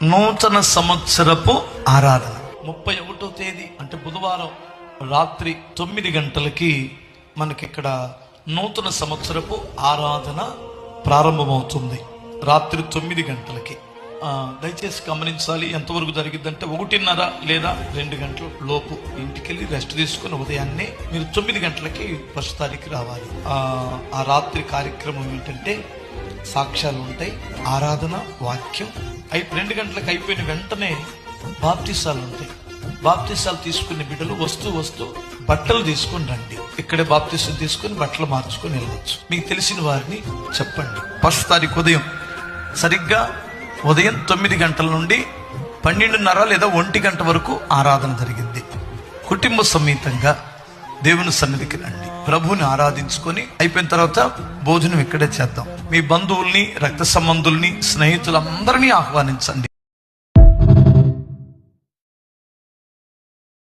నూతన సంవత్సరపు ఆరాధన 31వ తేదీ అంటే బుధవారం రాత్రి 9 గంటలకి మనకిక్కడ నూతన సంవత్సరపు ఆరాధన ప్రారంభమవుతుంది. రాత్రి 9 గంటలకి దయచేసి గమనించాలి. ఎంతవరకు జరిగిద్దంటే 1:30 లేదా 2 గంటల లోపు ఇంటికెళ్ళి రెస్ట్ తీసుకుని ఉదయాన్నే మీరు 9 గంటలకి ఫస్ట్ తారీఖు రావాలి. ఆ రాత్రి కార్యక్రమం ఏంటంటే సాక్ష్యాలు ఉంటాయి, ఆరాధన, వాక్యం. 2 గంటలకు అయిపోయిన వెంటనే బాప్తిసాలు ఉంటాయి. బాప్తిసాలు తీసుకునే బిడ్డలు వస్తూ బట్టలు తీసుకొని రండి. ఇక్కడే బాప్తిసం తీసుకుని బట్టలు మార్చుకొని వెళ్ళవచ్చు. మీకు తెలిసిన వారిని చెప్పండి. ఫస్ట్ తారీఖు ఉదయం సరిగ్గా ఉదయం 9 గంటల నుండి 12:30 లేదా 1 గంట వరకు ఆరాధన జరిగింది. కుటుంబ సమేతంగా దేవుని సన్నిధికి రండి. ప్రభువుని ఆరాధించుకొని అయిపోయిన తర్వాత భోజనం ఇక్కడే చేద్దాం. మీ బంధువుల్ని, రక్త సంబంధుల్ని, స్నేహితులందరినీ ఆహ్వానించండి.